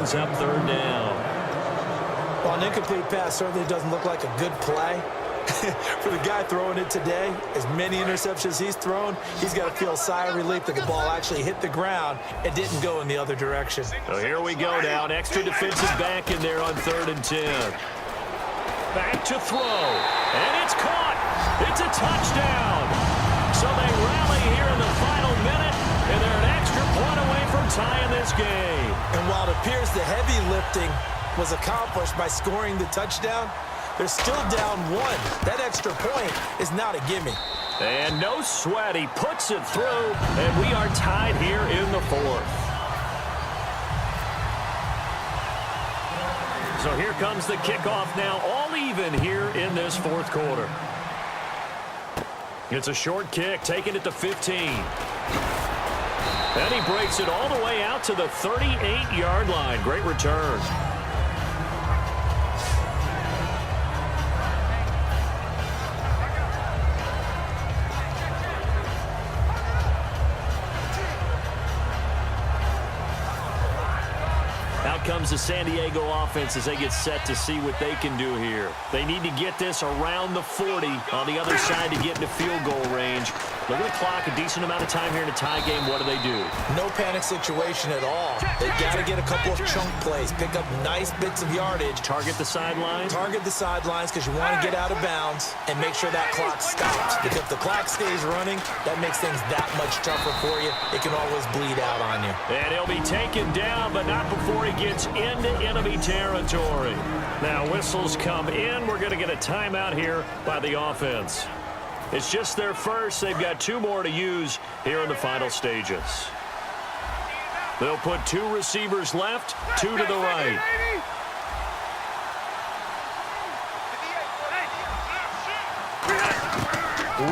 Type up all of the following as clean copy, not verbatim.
brings up third down. Well, an incomplete pass certainly doesn't look like a good play. For the guy throwing it today, as many interceptions he's thrown, he's got to feel a sigh of relief that the ball actually hit the ground and didn't go in the other direction. So here we go now. An extra defensive back in there on 3rd and 10. Back to throw, and it's caught. It's a touchdown. So they rally here in the final minute, and they're an extra point away from tying this game. And while it appears the heavy lifting was accomplished by scoring the touchdown, they're still down 1. That extra point is not a gimme. And no sweat. He puts it through, and we are tied here in the 4th. So here comes the kickoff now, all even here in this 4th quarter. It's a short kick, taking it to 15. And he breaks it all the way out to the 38-yard line. Great return. Comes the San Diego offense as they get set to see what they can do here. They need to get this around the 40 on the other side to get into field goal range. Look at the clock, a decent amount of time here in a tie game. What do? No panic situation at all. They've got to get a couple of chunk plays, pick up nice bits of yardage. Target the sidelines? Target the sidelines because you want to get out of bounds and make sure that clock stops. Because if the clock stays running, that makes things that much tougher for you. It can always bleed out on you. And he'll be taken down, but not before he gets into enemy territory. Now whistles come in. We're going to get a timeout here by the offense. It's just their first. They've got 2 more to use here in the final stages. They'll put 2 receivers left, 2 to the right.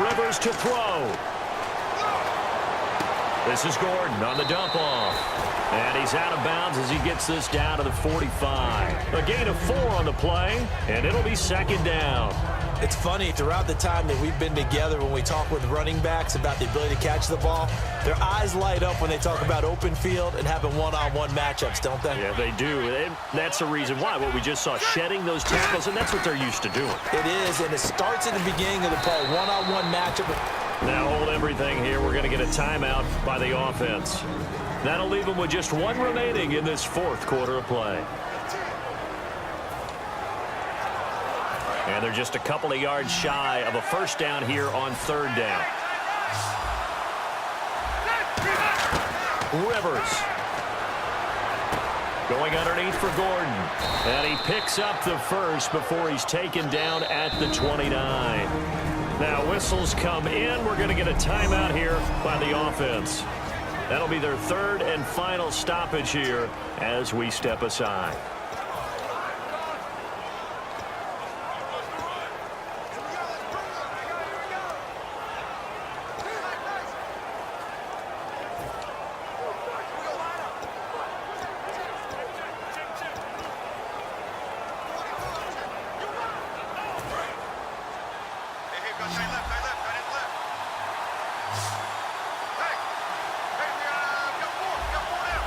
Rivers to throw. This is Gordon on the dump off. And he's out of bounds as he gets this down to the 45. A gain of 4 on the play, and it'll be 2nd down. It's funny, throughout the time that we've been together, when we talk with running backs about the ability to catch the ball, their eyes light up when they talk about open field and having one-on-one matchups, don't they? Yeah, they do. And that's the reason why. What we just saw, shedding those tackles, and that's what they're used to doing. It is, and it starts at the beginning of the play, one-on-one matchup. Now hold everything here. We're going to get a timeout by the offense. That'll leave them with just 1 remaining in this 4th quarter of play. And they're just a couple of yards shy of a first down here on 3rd down. Rivers going underneath for Gordon. And he picks up the first before he's taken down at the 29. Now whistles come in. We're going to get a timeout here by the offense. That'll be their 3rd and final stoppage here as we step aside.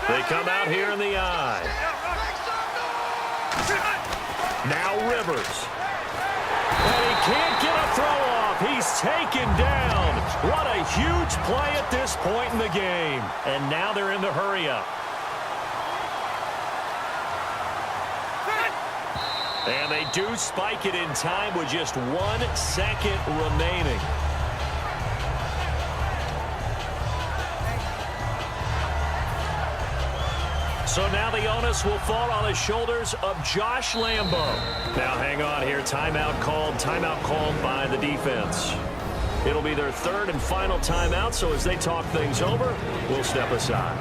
They come out here in the eye. Now Rivers. And he can't get a throw off. He's taken down. What a huge play at this point in the game. And now they're in the hurry-up. And they do spike it in time with just 1 second remaining. So now the onus will fall on the shoulders of Josh Lambo. Now hang on here. Timeout called by the defense. It'll be their 3rd and final timeout, so as they talk things over, we'll step aside.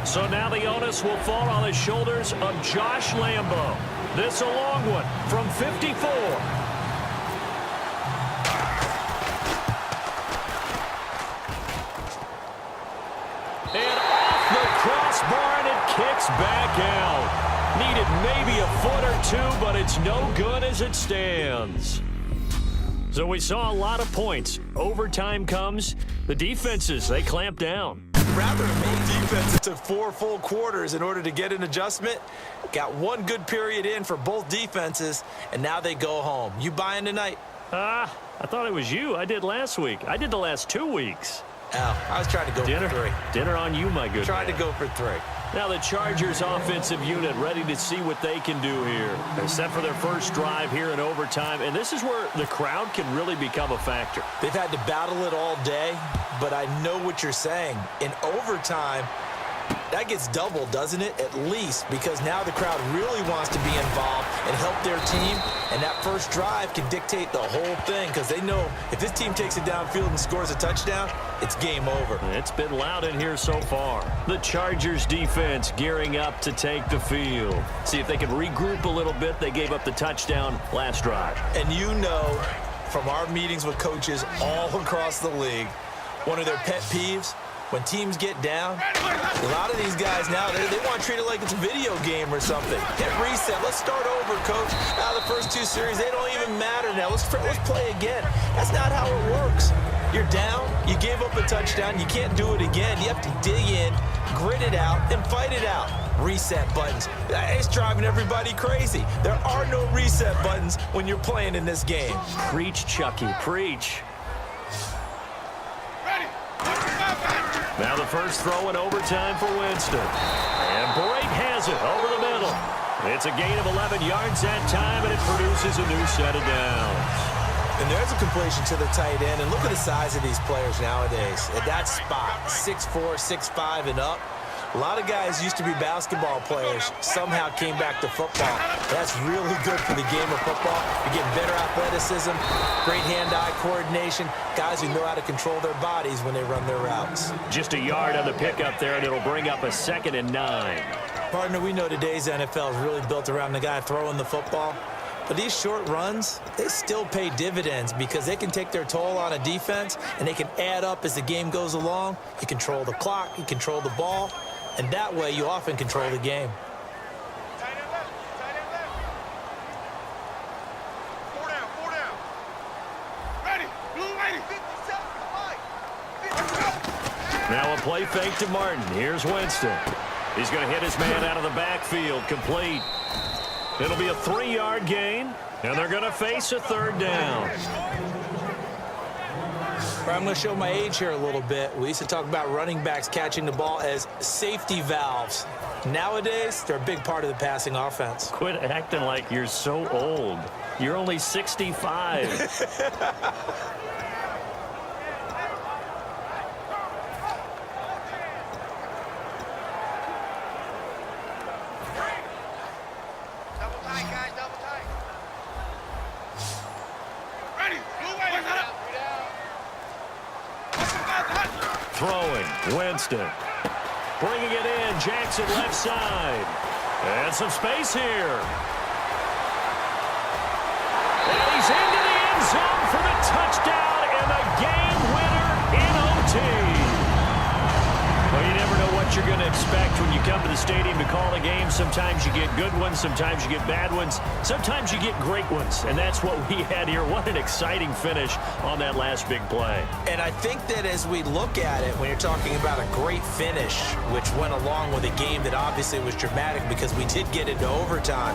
So now the onus will fall on the shoulders of Josh Lambo. This a long one from 54. And off the crossbar, and it kicks back out. Needed maybe a foot or 2, but it's no good as it stands. So we saw a lot of points. Overtime comes. The defenses, they clamp down. Rather amazing defense that took 4 full quarters in order to get an adjustment. Got 1 good period in for both defenses, and now they go home. You buying tonight? I thought it was you. I did last week. I did the last 2 weeks. Oh, I was trying to go for 3. Dinner on you, my good Trying man. to go for 3. Now the Chargers offensive unit ready to see what they can do here. They're set for their first drive here in overtime, and this is where the crowd can really become a factor. They've had to battle it all day, but I know what you're saying. In overtime, that gets doubled, doesn't it? At least, because now the crowd really wants to be involved and help their team, and that first drive can dictate the whole thing because they know if this team takes it downfield and scores a touchdown, it's game over. It's been loud in here so far. The Chargers defense gearing up to take the field. See if they can regroup a little bit. They gave up the touchdown last drive. And you know from our meetings with coaches all across the league, one of their pet peeves, when teams get down, a lot of these guys now, they want to treat it like it's a video game or something. Hit reset. Let's start over, coach. Now the first 2 series, they don't even matter now. Let's play again. That's not how it works. You're down. You gave up a touchdown. You can't do it again. You have to dig in, grit it out, and fight it out. Reset buttons. It's driving everybody crazy. There are no reset buttons when you're playing in this game. Preach, Chucky. Preach. Now the first throw in overtime for Winston. And Brake has it over the middle. It's a gain of 11 yards that time, and it produces a new set of downs. And there's a completion to the tight end. And look at the size of these players nowadays. At that spot, 6'4", 6'5", and up. A lot of guys used to be basketball players, somehow came back to football. That's really good for the game of football. You're getting better athleticism, great hand-eye coordination, guys who know how to control their bodies when they run their routes. Just a yard on the pickup there, and it'll bring up a 2nd and 9. Partner, we know today's NFL is really built around the guy throwing the football. But these short runs, they still pay dividends because they can take their toll on a defense, and they can add up as the game goes along. You control the clock, you control the ball. And that way, you often control the game. Four down. Ready. Blue ready. 57. Now a play fake to Martin. Here's Winston. He's going to hit his man out of the backfield. Complete. It'll be a 3-yard gain, and they're going to face a 3rd down. I'm going to show my age here a little bit. We used to talk about running backs catching the ball as safety valves. Nowadays, they're a big part of the passing offense. Quit acting like you're so old. You're only 65. Throwing, Winston. Bringing it in, Jackson left side. And some space here. And he's into the end zone for the touchdown and the game winner in OT. Well, you never know what you're going to expect when you come to the stadium to call a game. Sometimes you get good ones, sometimes you get bad ones, sometimes you get great ones. And that's what we had here. What an exciting finish on that last big play. And I think that as we look at it, when you're talking about a great finish, which went along with a game that obviously was dramatic because we did get into overtime,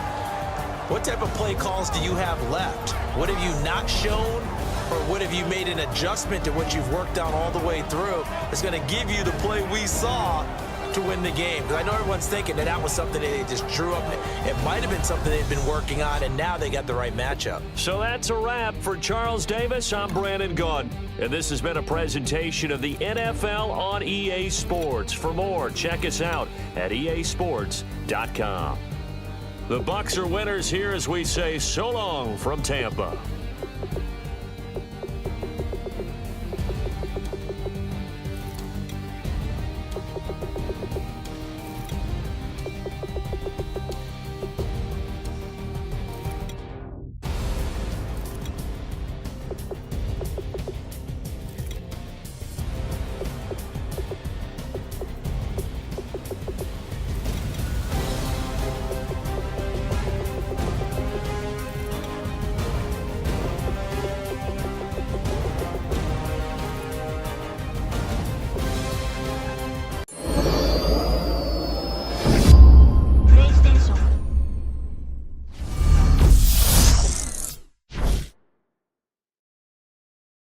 what type of play calls do you have left? What have you not shown? Or what have you made an adjustment to what you've worked on all the way through that's going to give you the play we saw to win the game? Because I know everyone's thinking that was something they just drew up. It might have been something they've been working on, and now they got the right matchup. So that's a wrap for Charles Davis. I'm Brandon Gaudin, and this has been a presentation of the NFL on EA Sports. For more, check us out at easports.com. The Bucs are winners here as we say so long from Tampa.